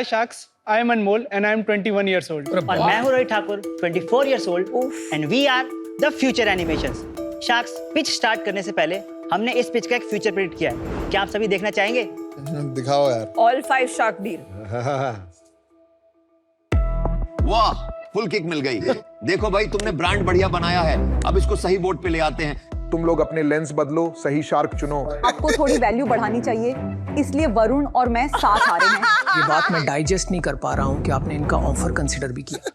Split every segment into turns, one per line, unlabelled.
Hi Sharks, I am Anmol and I am 21 years old.
और मैं हूँ Rohit Thakur, 24 years old, and we are the future animations. Sharks, pitch start करने से पहले हमने इस पिच का एक फ्यूचर प्रेडिक्ट किया है. क्या आप सभी देखना चाहेंगे?
दिखाओ यार.
All 5 shark deal.
वाह, फुल किक मिल गई. देखो भाई, तुमने ब्रांड बढ़िया बनाया है. अब इसको सही बोर्ड पे ले आते हैं.
तुम लोग अपने लेंस बदलो, सही शार्क चुनो.
आपको थोड़ी वैल्यू बढ़ानी चाहिए, इसलिए वरुण और मैं साथ आ रहे हैं.
ये बात मैं डाइजेस्ट नहीं कर पा रहा हूँ कि आपने इनका ऑफर कंसिडर भी किया.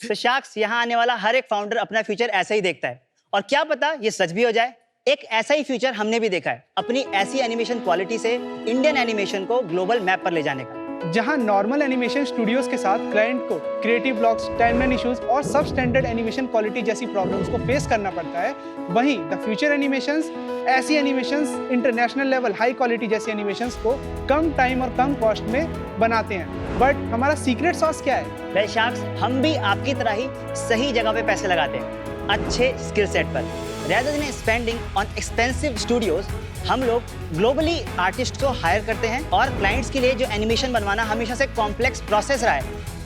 तो शार्क्स, यहाँ आने वाला हर एक फाउंडर अपना फ्यूचर ऐसा ही देखता है. और क्या पता ये सच भी हो जाए. एक ऐसा ही फ्यूचर हमने भी देखा है, अपनी ऐसी एनिमेशन क्वालिटी से इंडियन एनिमेशन को ग्लोबल मैप पर ले जाने का.
जहां नॉर्मल एनिमेशन स्टूडियोज के साथ क्लाइंट को क्रिएटिव ब्लॉक्स, टाइमलाइन इश्यूज और सब स्टैंडर्ड एनिमेशन क्वालिटी जैसी प्रॉब्लम्स को फेस करना पड़ता है, वहीं द फ्यूचर एनिमेशंस ऐसी animations international level high quality जैसी एनिमेशंस को कम टाइम और कम कॉस्ट में बनाते हैं. बट हमारा सीक्रेट सॉस क्या है?
वेल शार्क्स, हम भी आपकी तरह ही सही जगह पे पैसे लगाते हैं, अच्छे स्किल सेट पर. Rather than spending on expensive studios, हम लोग ग्लोबली आर्टिस्ट को हायर करते हैं और क्लाइंट्स के लिए जो एनिमेशन बनवाना हमेशा से कॉम्प्लेक्स प्रोसेस रहा है,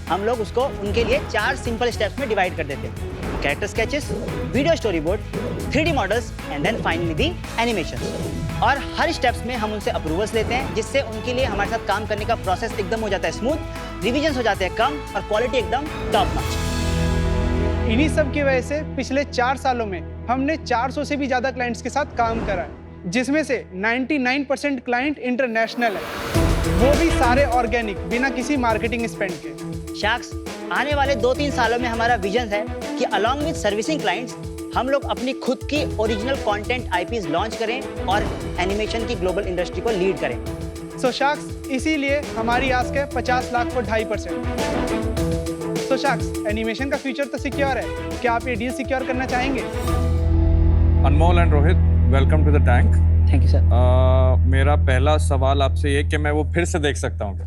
हम लोग उसको उनके लिए 4 सिंपल स्टेप्स में डिवाइड कर देते हैं. Character sketches, video storyboard, 3D models and then finally the animation. और हर स्टेप्स में हम उनसे अप्रूवल्स लेते हैं, जिससे उनके लिए हमारे साथ काम करने का प्रोसेस एकदम हो जाता है स्मूथ, रिविजन्स हो जाते हैं कम और क्वालिटी एकदम टॉप नॉच.
इन्हीं सब की वजह से पिछले 4 सालों में हमने 400 से भी ज्यादा क्लाइंट्स के साथ काम करा है, जिसमें से 99% क्लाइंट इंटरनेशनल है, वो भी सारे ऑर्गेनिक, बिना किसी मार्केटिंग स्पेंड के.
शार्क्स, आने वाले 2-3 सालों में हमारा विजन है कि अलॉन्ग विद सर्विसिंग क्लाइंट्स हम लोग अपनी खुद की ओरिजिनल कंटेंट आईपीज लॉन्च करें और एनिमेशन की ग्लोबल इंडस्ट्री को लीड करें.
सो शार्क्स, इसीलिए हमारी आस्क है 50 लाख for 2.5%. तो शार्क्स, एनिमेशन का फ्यूचर तो सिक्योर है, क्या आप ये डील सिक्योर करना चाहेंगे?
Anmol and Rohit, welcome to the tank.
Thank you sir.
मेरा पहला सवाल आपसे ये कि मैं वो फिर से देख सकता हूँ?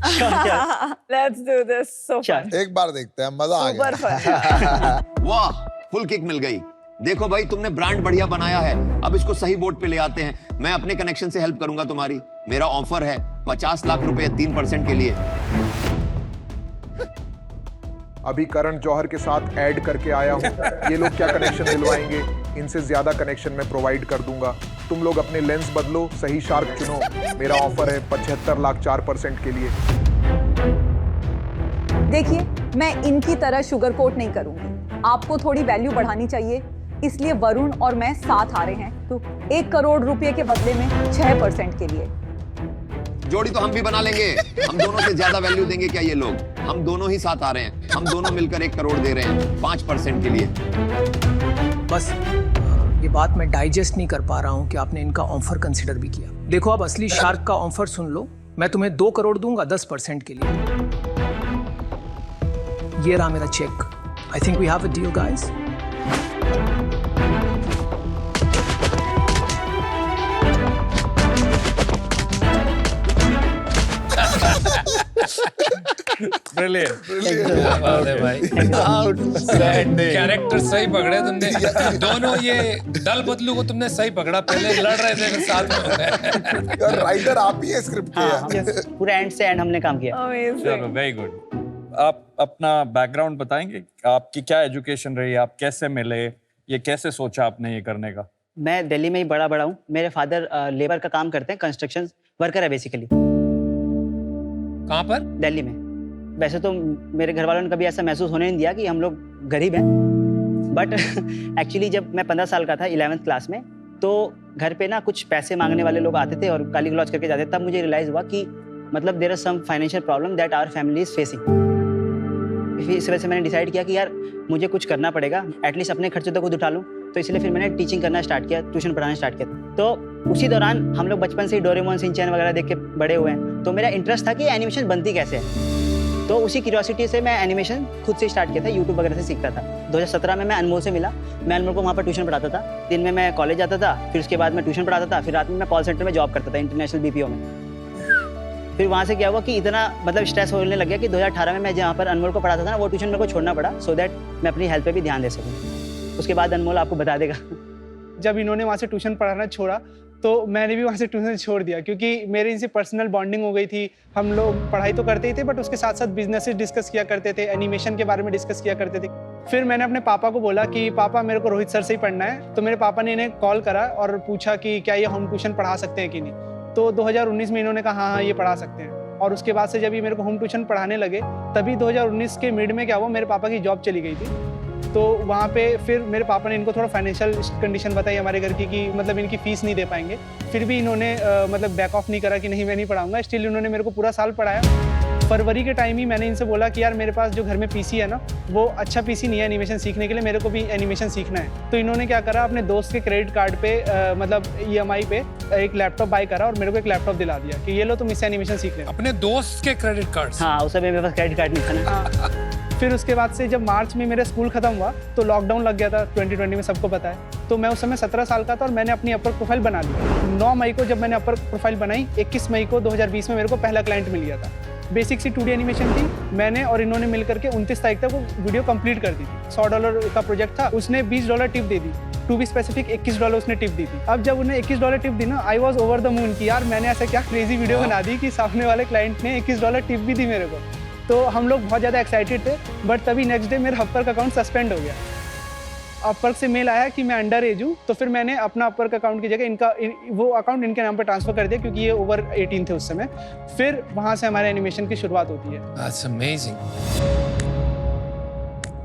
Let's do this. So fun.
एक बार देखते हैं, मजा आ
Super
गया.
fun.
वाह, फुल किक मिल गई. देखो भाई, तुमने ब्रांड बढ़िया बनाया है. अब इसको सही बोर्ड पे ले आते हैं. मैं अपने कनेक्शन से हेल्प करूंगा तुम्हारी. मेरा ऑफर है 50 लाख रुपए 3% के लिए.
अभी करण जौहर के साथ ऐड करके आया हूँ. ये लोग क्या कनेक्शन दिलवाएंगे, इनसे ज्यादा कनेक्शन मैं प्रोवाइड कर दूंगा. तुम लोग अपने लेंस बदलो, सही शार्क चुनो. मेरा ऑफर है 75 लाख 4% के लिए.
देखिए, मैं इनकी तरह शुगर कोट नहीं करूंगी. आपको थोड़ी वैल्यू बढ़ानी चाहिए, इसलिए वरुण और मैं साथ आ रहे हैं. तो 1 करोड़ रुपए के बदले में 6% के लिए.
जोड़ी तो हम भी बना लेंगे. हम दोनों से ज्यादा वैल्यू देंगे क्या ये लोग? हम दोनों ही साथ आ रहे हैं. हम दोनों मिलकर 1 करोड़ दे रहे हैं 5% के लिए.
बस ये बात मैं डाइजेस्ट नहीं कर पा रहा हूँ कि आपने इनका ऑफर कंसिडर भी किया. देखो, अब असली शार्क का ऑफर सुन लो. मैं तुम्हें 2 करोड़ दूंगा 10% के लिए. ये रहा मेरा check. I think we have a deal guys.
Brilliant.
Character सही पकड़े तुमने. दोनों ये दल बदलू को तुमने सही पकड़ा. पहले लड़ रहे थे, फिर साथ में.
यार राइटर आप ही है स्क्रिप्ट के.
yes, पूरे एंड से एंड हमने काम किया.
चलो, वेरी गुड. आप अपना बैकग्राउंड बताएंगे? आपकी क्या एजुकेशन रही? आप कैसे मिले? ये कैसे सोचा आपने ये करने का?
मैं दिल्ली में ही बड़ा हूँ. मेरे फादर लेबर का काम करते हैं, कंस्ट्रक्शन वर्कर है बेसिकली.
कहाँ पर?
दिल्ली में. वैसे तो मेरे घर वालों ने कभी ऐसा महसूस होने नहीं दिया कि हम लोग गरीब हैं, बट एक्चुअली जब मैं 15 साल का था, 11th क्लास में, तो घर पे ना कुछ पैसे मांगने वाले लोग आते थे और गाली गलौज करके जाते थे. तब मुझे रियलाइज हुआ कि मतलब there are some financial problem that our family is facing. इस वजह से मैंने डिसाइड किया कि यार मुझे कुछ करना पड़ेगा, एटलीस्ट अपने खर्चे तो खुद उठा लूँ. तो इसलिए फिर मैंने टीचिंग करना स्टार्ट किया, ट्यूशन पढ़ाना स्टार्ट किया. तो उसी दौरान हम लोग बचपन से ही डोरेमोन, शिनचैन वगैरह देख के बड़े हुए हैं. तो मेरा इंटरेस्ट था कि एनिमेशन बनती कैसे है. तो उसी क्यूरियोसिटी से मैं एनिमेशन खुद से स्टार्ट किया था, यूट्यूब वगैरह से सीखता था. 2017 में मैं अनमोल से मिला. मैं अनमोल को वहाँ पर ट्यूशन पढ़ाता था. दिन में मैं कॉलेज जाता था, फिर उसके बाद मैं ट्यूशन पढ़ाता था, फिर रात में मैं कॉल सेंटर में जॉब करता था, इंटरनेशनल बीपीओ में. फिर वहाँ से क्या हुआ कि इतना मतलब स्ट्रेस होने लग गया कि 2018 में मैं जहाँ पर अनमोल को पढ़ाता था ना, वो ट्यूशन मेरे को छोड़ना पड़ा, सो दैट मैं अपनी हेल्थ पे भी ध्यान दे सकूँ. उसके बाद अनमोल आपको बता देगा.
जब इन्होंने वहाँ से ट्यूशन पढ़ाना छोड़ा तो मैंने भी वहाँ से ट्यूशन छोड़ दिया, क्योंकि मेरे इनसे पर्सनल बॉन्डिंग हो गई थी। हम लोग पढ़ाई तो करते ही थे, बट उसके साथ साथ बिजनेसेस डिस्कस किया करते थे, एनिमेशन के बारे में डिस्कस किया करते थे। फिर मैंने अपने पापा को बोला कि पापा मेरे को रोहित सर से ही पढ़ना है। तो मेरे पापा ने इन्हें कॉल करा और पूछा कि क्या ये होम ट्यूशन पढ़ा सकते हैं कि नहीं। तो 2019 में इन्होंने कहा हाँ ये पढ़ा सकते हैं। और उसके बाद से जब ये मेरे को होम ट्यूशन पढ़ाने लगे, तभी 2019 के मिड में क्या हुआ, मेरे पापा की जॉब चली गई थी। तो वहाँ पे फिर मेरे पापा ने इनको थोड़ा फाइनेंशियल कंडीशन बताई हमारे घर की, कि मतलब इनकी फ़ीस नहीं दे पाएंगे। फिर भी इन्होंने मतलब बैक ऑफ नहीं करा कि नहीं मैं नहीं पढ़ाऊंगा। स्टिल इन्होंने मेरे को पूरा साल पढ़ाया। फरवरी के टाइम ही मैंने इनसे बोला कि यार मेरे पास जो घर में पीसी है ना, वो अच्छा पीसी नहीं है एनिमेशन सीखने के लिए, मेरे को भी एनिमेशन सीखना है। तो इन्होंने क्या करा, अपने दोस्त के क्रेडिट कार्ड पे मतलब EMI पे एक लैपटॉप बाय करा और मेरे को एक लैपटॉप दिला दिया कि ये लो तुम इससे एनिमेशन सीख लेना।
अपने दोस्त के क्रेडिट कार्ड?
हाँ, उस समय मेरे पास क्रेडिट कार्ड नहीं था ना।
फिर उसके बाद से जब मार्च में मेरा स्कूल खत्म हुआ तो लॉकडाउन लग गया था 2020 में, सबको पता है। तो मैं उस समय 17 साल का था और मैंने अपनी अपर प्रोफाइल बना ली। 9 मई को जब मैंने अपर प्रोफाइल बनाई, 21 मई को 2020 में मेरे को पहला क्लाइंट मिल गया था। बेसिक सी 2D एनिमेशन थी। मैंने और इन्होंने मिल करके 29 तारीख तक वो वीडियो कंप्लीट कर दी थी। $100 का प्रोजेक्ट था, उसने $20 टिप दे दी। टू बी स्पेसिफिक $21 उसने टिप दी थी। अब जब उन्हें $21 टिप दी ना, I was over the moon कि यार मैंने ऐसा क्या क्रेजी वीडियो बना दी कि सामने वाले क्लाइंट ने $21 टिप भी दी मेरे को। तो हम लोग बहुत ज़्यादा एक्साइटेड थे। बट तभी नेक्स्ट डे मेरा अपवर्क अकाउंट सस्पेंड हो गया। अपवर्क से मेल आया कि मैं अंडर एज हूँ। तो फिर मैंने अपना अपवर्क अकाउंट की जगह वो अकाउंट इनके नाम पर ट्रांसफर कर दिया, क्योंकि ये ओवर 18 थे उस समय। फिर वहाँ से हमारे एनिमेशन की शुरुआत होती है।
That's amazing.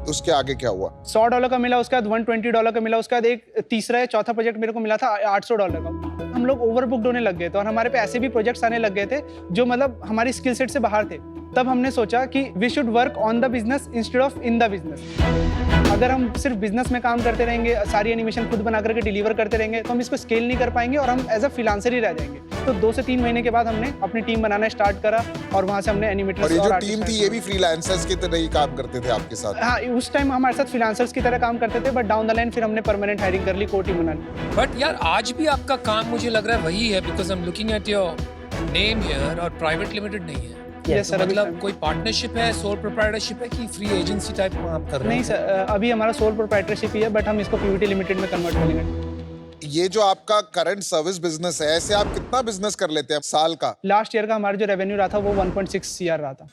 उसके आगे क्या हुआ?
$100 का मिला, उसके बाद $120 का मिला, उसके बाद एक तीसरा या चौथा प्रोजेक्ट मेरे को मिला था $800 का। हम लोग ओवर बुक्ड होने लग गए थे और हमारे पे ऐसे भी प्रोजेक्ट्स आने लग गए थे जो मतलब हमारी स्किल सेट से बाहर थे। तब हमने सोचा कि we should work on the business instead of in the business. अगर हम सिर्फ बिजनेस में काम करते रहेंगे, सारी एनिमेशन खुद बना करके डिलीवर करते रहेंगे, तो हम इसको स्केल नहीं कर पाएंगे और हम एज अ फ्रीलांसर ही रह जाएंगे। तो 2 से 3 महीने के बाद हमने अपनी टीम बनाना स्टार्ट करा और वहाँ से हमने एनिमेटर्स
और ये जो टीम थी ये भी फ्रीलांसर्स की तरह ही काम करते थे आपके साथ?
हाँ, उस टाइम हमारे साथ फ्रीलांसर्स की तरह काम करते थे, बट डाउन द लाइन फिर हमने परमानेंट हायरिंग कर ली, कोर टीम बना ली।
बट यार आज भी आपका काम मुझे लग रहा है वही है, because I am looking at your name here, और प्राइवेट लिमिटेड नहीं है।
Yes, sir,
मतलब कोई पार्टनरशिप है, सोल प्रोप्राइटरशिप है कि फ्री एजेंसी टाइप में आप कर रहे हैं?
नहीं सर, अभी हमारा सोल प्रोप्राइटरशिप ही है, बट हम इसको PVT लिमिटेड में कन्वर्ट करेंगे।
ये जो आपका करंट सर्विस बिजनेस है, ऐसे आप कितना बिजनेस कर लेते हैं साल का?
लास्ट ईयर का हमारा जो रेवेन्यू रहा था वो 1.6 CR रहा था।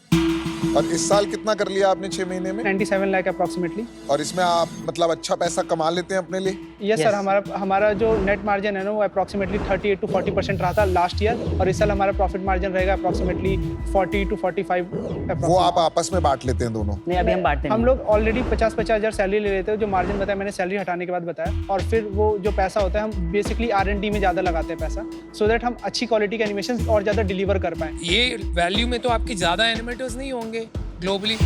और इस साल कितना कर लिया आपने 6 महीने में?
97 लाख अप्रोक्सीमेटली।
और इसमें आप मतलब अच्छा पैसा कमा लेते हैं अपने लिए?
यस सर, हमारा जो नेट मार्जिन है ना वो अप्रोक्सीमेटली 38 to 40% रहा था लास्ट ईयर, और इस साल हमारा प्रॉफिट मार्जिन रहेगा अप्रोक्सीमेटली 40 to 45।
वो आप आपस में बांट लेते हैं दोनों?
नहीं, अभी हम बांटते
हम लोग ऑलरेडी 50-50 हज़ार सैलरी ले लेते हैं। जो मार्जिन बताया मैंने सैलरी हटाने के बाद बताया, और फिर वो जो पैसा होता है हम बेसिकली R&D में ज़्यादा लगाते हैं पैसा, सो दैट हम अच्छी क्वालिटी के एनिमेशन और ज़्यादा डिलीवर कर पाएँ।
ये वैल्यू में तो आपके ज्यादा एनिमेटर्स नहीं होंगे ग्लोबली?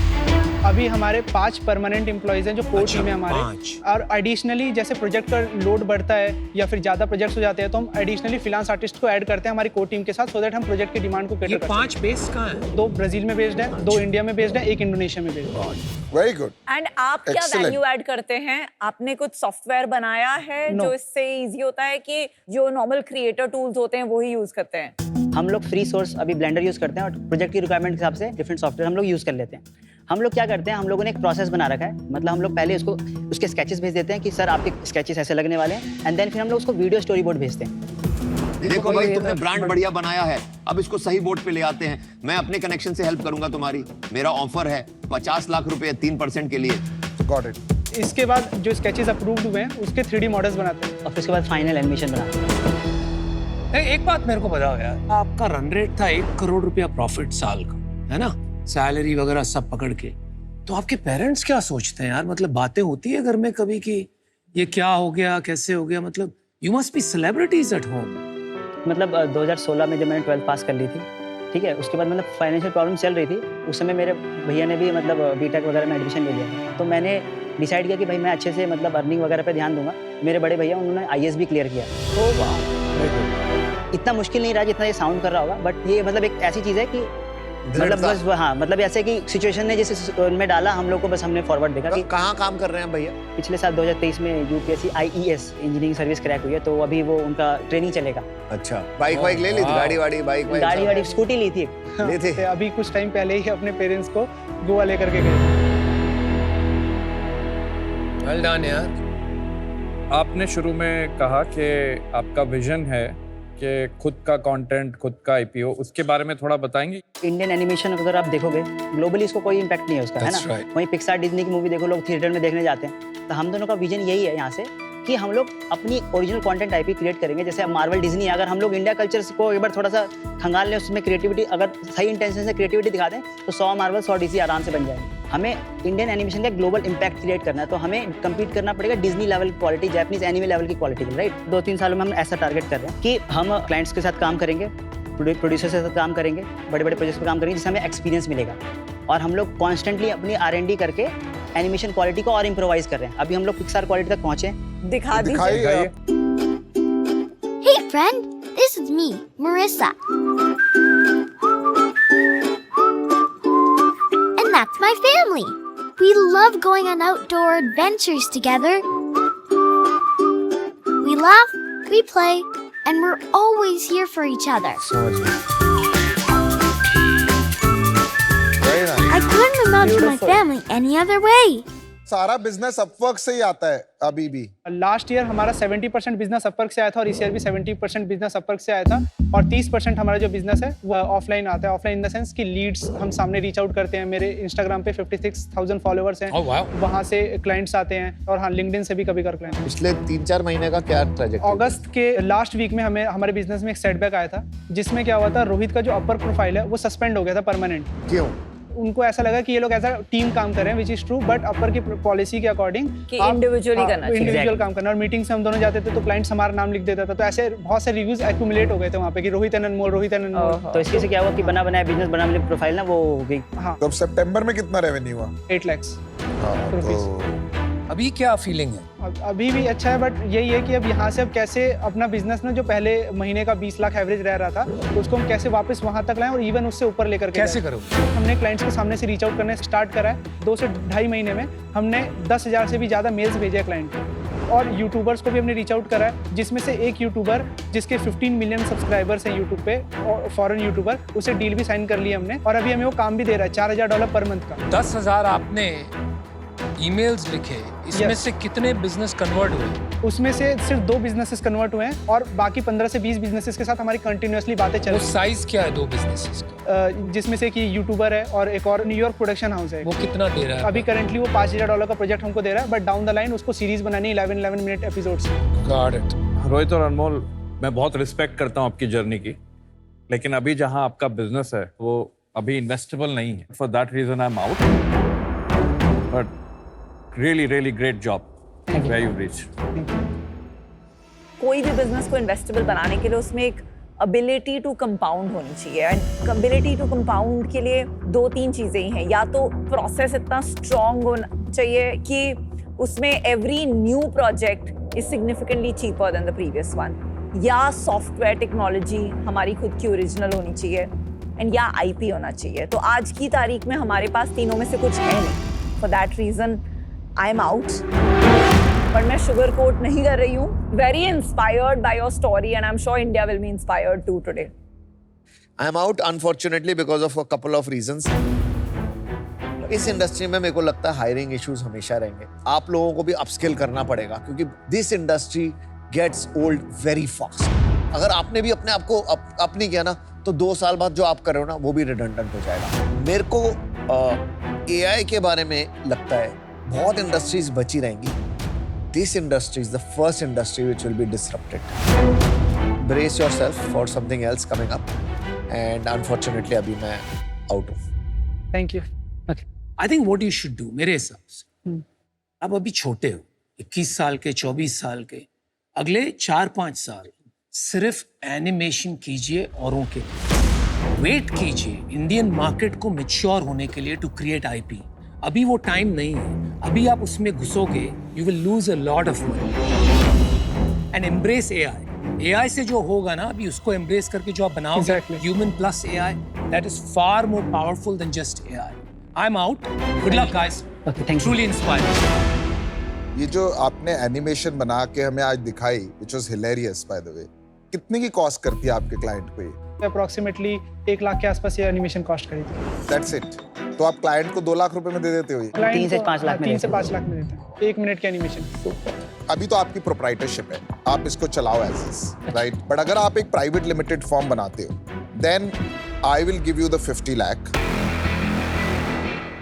अभी हमारे 5 परमानेंट एम्प्लॉइज हैं जो कोर टीम है हमारे।
5?
और एडिशनली जैसे प्रोजेक्ट का लोड बढ़ता है या फिर ज्यादा प्रोजेक्ट्स हो जाते हैं, तो हम एडिशनली फ्रीलांस आर्टिस्ट को ऐड करते हैं हमारी कोर टीम के साथ, सो दैट हम प्रोजेक्ट की डिमांड को
ये
कैटर कर
5 बेस कहाँ है?
2 ब्राजील में बेस्ड है, 2 इंडिया में बेस्ड है, 1 इंडोनेशिया में बेस्ड है।
Very good.
एंड आप क्या
Excellent.
वैल्यू ऐड करते हैं? आपने कुछ सॉफ्टवेयर बनाया है
No.
जो इससे इजी होता है कि जो नॉर्मल क्रिएटर टूल्स होते हैं वो ही यूज करते हैं?
हम लोग फ्री सोर्स अभी ब्लेंडर यूज़ करते हैं और प्रोजेक्ट की रिक्वायरमेंट के हिसाब से डिफरेंट सॉफ्टवेयर हम लोग यूज़ कर लेते हैं। हम लोग क्या करते हैं, हम लोगों ने एक प्रोसेस बना रखा है। मतलब हम लोग पहले उसके स्केचेस भेज देते हैं कि सर आपके स्केचेस ऐसे लगने वाले हैं, एंड देन फिर हम लोग उसको वीडियो स्टोरी बोर्ड भेजते हैं।
देखो भाई तुमने ब्रांड बढ़िया बनाया है, अब इसको सही बोर्ड पे ले आते हैं। मैं अपने कनेक्शन से हेल्प करूंगा तुम्हारी। मेरा ऑफर है 50 लाख रुपए 3% के लिए।
Got it.
इसके बाद जो स्केचेस अप्रूव्ड हुए हैं उसके 3D मॉडल्स बनाते हैं
और फिर उसके बाद फाइनल एनिमेशन बनाते हैं।
एक बात मेरे को बताओ यार, आपका रन रेट था 1 करोड़ रुपया प्रॉफिट साल का, है ना? सैलरी वगैरह सब पकड़ के। तो आपके पेरेंट्स क्या सोचते हैं यार? मतलब बातें होती है घर में कभी कि ये क्या हो गया, कैसे हो गया? मतलब you must be celebrities at home.
मतलब 2016 में जब मैंने 12th पास कर ली थी, ठीक है, उसके बाद मतलब फाइनेंशियल प्रॉब्लम चल रही थी। उस समय मेरे भैया ने भी मतलब बीटेक वगैरह में एडमिशन ले लिया, तो मैंने डिसाइड किया कि भाई मैं अच्छे से मतलब अर्निंग वगैरह पे ध्यान दूंगा। मेरे बड़े भैया उन्होंने IAS भी क्लियर किया। इतना मुश्किल नहीं रहा जितना ये साउंड कर रहा होगा, बट ये मतलब एक ऐसी चीज़ है कि मतलब बस हाँ, मतलब ऐसे कि सिचुएशन ने जैसे उनमें डाला हम लोग को, बस हमने फॉरवर्ड देखा कि
कहाँ काम कर रहे हैं भैया?
पिछले साल 2023 में UPSC IES engineering service crack हुई है, तो अभी वो उनका ट्रेनिंग चलेगा।
अच्छा, बाइक वाइक ले ली थी? गाड़ी वाड़ी बाइक
गाड़ी स्कूटी ली थी।
ले थे?
अभी कुछ टाइम पहले ही अपने पेरेंट्स को गोवा लेकर के गए।
वेल डन यार।
आपने शुरू में कहा कि आपका विजन है कि खुद का कंटेंट, खुद का आईपीओ, उसके बारे में थोड़ा बताएंगे?
इंडियन एनिमेशन अगर आप देखोगे ग्लोबली इसको कोई इम्पैक्ट नहीं है उसका, है
That's
ना?
right.
वहीं पिक्सार डिज्नी की मूवी देखो, लोग थिएटर में देखने जाते हैं। तो हम दोनों का विजन यही है यहाँ से कि हम लोग अपनी ओरिजिनल कंटेंट आईपी क्रिएट करेंगे। जैसे मार्वल, डिज्नी, अगर हम लोग इंडिया कल्चर को एक बार थोड़ा सा खंगाल लें, उसमें क्रिएटिविटी, अगर सही इंटेंशन से क्रिएटिविटी दिखा दें तो 100 मार्वल 100 डीसी आराम से बन जाएंगे। हमें इंडियन एनिमेशन का ग्लोबल इम्पैक्ट क्रिएट करना है, तो हमें कम्पीट करना पड़ेगा Disney level quality, Japanese anime level की क्वालिटी, राइट? 2-3 सालों में हम ऐसा टारगेट कर रहे हैं कि हम क्लाइंट्स के साथ काम करेंगे, प्रोड्यूसर के साथ काम करेंगे, बड़े बड़े प्रोजेक्ट्स पर काम करेंगे, जिससे हमें एक्सपीरियंस मिलेगा। और हम लोग कॉन्स्टेंटली अपनी R&D करके एनिमेशन क्वालिटी को और इम्प्रोवाइज कर रहे हैं। अभी हम लोग पिक्सार क्वालिटी तक पहुंचे।
दिखा दीजिए।
दिखाइए आप।
Hey friend, this is me, Marissa. And that's my family. We love going on outdoor adventures together. We laugh, we play, and we're always here for each other.
Very nice.
I couldn't imagine my family any other way.
सारा business Upwork से ही आता है अभी भी।
Last year हमारा 70% business Upwork से आया था और इस ईयर भी 70% बिजनेस अपवर्क से आया था। और 30% हमारा जो बिजनेस है वो ऑफलाइन आता है। ऑफलाइन इन द सेंस कि लीड्स हम सामने रीच आउट करते हैं। मेरे इंस्टाग्राम पे 56,000 फॉलोअर्स हैं।
Oh, wow.
वहाँ से क्लाइंट्स आते हैं और हाँ, लिंक्डइन से भी कभी कर क्लाइंट।
पिछले 3-4 महीने का क्या ट्रैजेक्टरी?
अगस्त के लास्ट वीक में हमें हमारे बिजनेस में एक सेटबैक आया था, जिसमें क्या हुआ था, रोहित का जो अपर प्रोफाइल है वो सस्पेंड हो गया था परमानेंट।
क्यों?
उनको ऐसा लगा कि ये लोग ऐसा टीम काम कर रहे हैं, विच इज ट्रू, बट अपर की पॉलिसी के अकॉर्डिंग
कि individually करना चाहिए।
इंडिविजुअल काम करना। और मीटिंग से हम दोनों जाते थे तो क्लाइंट्स हमारा नाम लिख देता था, तो ऐसे बहुत से रिव्यूज एक्यूमुलेट हो गए थे वहाँ पे कि रोहित एंड अनमोल, रोहित एंड अनमोल।
तो इसके से क्या हुआ कि बना बनाया बिजनेस, बना बनाया प्रोफाइल ना वो हो गई।
हाँ,
तो अब सितंबर में कितना रेवेन्यू हुआ?
8 lakhs
तो
अभी क्या फीलिंग है?
अभी भी अच्छा है, बट यही है कि अब यहाँ से अब कैसे अपना बिजनेस ना, जो पहले महीने का 20 लाख एवरेज रह रहा था, तो उसको हम कैसे वापस वहाँ तक लाएं और इवन उससे ऊपर लेकर के
कैसे
जाएं।
करोगे?
हमने क्लाइंट्स के सामने से रीच आउट करने स्टार्ट करा है। 2 से 2.5 महीने में हमने 10,000 से भी ज़्यादा मेल्स भेजे क्लाइंट को। और यूट्यूबर्स को भी हमने रीच आउट करा है, जिसमें से एक यूट्यूबर जिसके 15 मिलियन सब्सक्राइबर्स हैं यूट्यूब पे, और फॉरेन यूट्यूबर, उसे डील भी साइन कर ली हमने और अभी हमें वो काम भी दे रहा है $4,000 पर मंथ का।
10,000 आपने ईमेल्स लिखे, इसमें
Yes.
से कितने बिजनेस कन्वर्ट हुए?
उसमें से सिर्फ 2 बिजनेसेस कन्वर्ट हुए हैं और बाकी 15 से 20 बिजनेसेस के साथ हमारी कंटिन्यूअसली बातें चल
वो
रही हैं।
साइज क्या है 2 बिजनेसेस का?
जिसमें से कि यूट्यूबर है और एक और न्यूयॉर्क प्रोडक्शन हाउस है।
वो कितना दे रहा है?
अभी करंटली वो $5,000 का प्रोजेक्ट हमको दे रहा है, बट डाउन द लाइन उसको सीरीज बनानी 11 minute episodes.
Got it.
Rohit और अनमोल, मैं बहुत रिस्पेक्ट करता हूँ आपकी जर्नी की, लेकिन अभी जहाँ आपका बिजनेस है वो अभी इन्वेस्टेबल नहीं है। For that reason I am out, but really great job where you reach.
कोई भी बिजनेस को इन्वेस्टेबल बनाने के लिए उसमें एक अबिलिटी टू कंपाउंड होनी चाहिए। एंड अबिलिटी टू कंपाउंड के लिए 2-3 चीज़ें ही हैं। या तो प्रोसेस इतना स्ट्रॉन्ग होना चाहिए कि उसमें every new project is significantly cheaper than the previous one, या सॉफ्टवेयर टेक्नोलॉजी हमारी खुद की ओरिजिनल होनी चाहिए, एंड या IP होना चाहिए। तो आज की तारीख में हमारे पास तीनों में से कुछ है नहीं। For that reason I am out, पर मैं शुगर कोट नहीं कर रही हूँ। Very inspired by your story and I am sure India will be inspired to today.
I am out unfortunately because of a couple of reasons. इस industry में मेरे को लगता है हायरिंग इश्यूज हमेशा रहेंगे। आप लोगों को भी अपस्किल करना पड़ेगा, क्योंकि this industry gets old very fast. अगर आपने भी अपने आप को अप नहीं किया ना, तो 2 साल बाद जो आप कर रहे हो ना, वो भी रिडंडेंट हो जाएगा। मेरे को AI के बारे में लगता है बहुत इंडस्ट्रीज बची रहेंगी। This industry is the first industry which will be disrupted. Brace yourself for something else coming up. And unfortunately, अभी मैं out हूँ।
Thank you.
I think what you should do, मेरे हिसाब से, आप अभी छोटे हो, 21 साल के, 24 साल के, अगले 4-5 साल सिर्फ एनिमेशन कीजिए औरों के लिए। वेट कीजिए इंडियन मार्केट को मैच्योर होने के लिए टू क्रिएट IP। अभी वो टाइम नहीं है। अभी आप उसमें घुसोगे, you will lose a lot of money. And embrace AI से जो होगा ना, अभी उसको एम्ब्रेस करके जो आप बनाओगे,
Exactly.
Human plus AI, that is far more powerful than just AI। I am out. Good luck guys.
Okay, thank you.
Truly inspired.
ये जो आपने एनिमेशन बना के हमें आज दिखाई, which was hilarious by the way, कितने की कॉस्ट करती है आपके क्लाइंट को ये?
अप्रोक्सीमेटली 1 लाख के आसपास ये एनिमेशन कॉस्ट करी थी।
That's it. तो आप क्लाइंट को 2 लाख रुपए में दे देते हो ये?
क्लाइंट
3 से
को
5 लाख में
3 से
देते हैं।
5 लाख में देते हैं 1 मिनट के एनिमेशन।
अभी तो आपकी प्रोप्राइटरशिप है, आप इसको चलाओ एज इज, राइट? बट अगर आप एक प्राइवेट लिमिटेड फॉर्म बनाते हो, then I will give you the 50 lakh,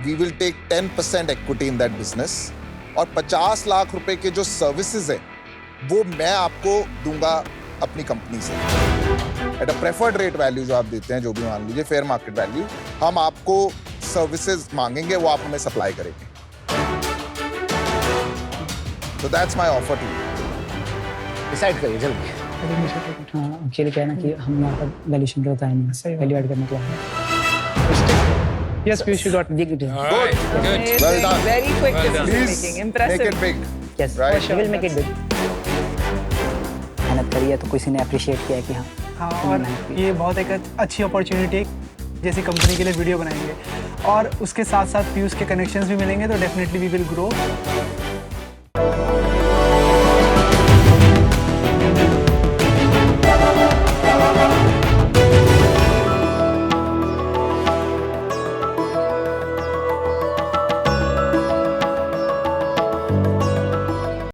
we will take 10% equity in that business, और 50 लाख रुपए के जो सर्विसेज है वो मैं आपको दूंगा अपनी कंपनी से at a preferred rate value, जो आप देते हैं, जो भी मान लीजिए फेयर मार्केट वैल्यू, हम आपको सर्विसेज मांगेंगे, वो आप हमें सप्लाई करेंगे। So that's my offer to you.
Decide करिए जल्दी।
हाँ, एक्चुअली क्या है ना कि हम यहाँ पर वैल्यूएशन का बताया नहीं, वैल्यू ऐड करने के लिए
Yes, Piyush, you got me.
All right, good.
Well done.
Very quick decision
Please
making.
make
Impressive.
it big.
Yes,
Right.
we will make it big. मेहनत करी है तो किसी ने अप्रिशिएट किया है कि हाँ
हाँ, और ये बहुत एक अच्छी अपॉर्चुनिटी है, जैसी कंपनी के लिए वीडियो बनाएंगे और उसके साथ साथ पीयूष के कनेक्शंस भी मिलेंगे तो डेफिनेटली वी विल ग्रो।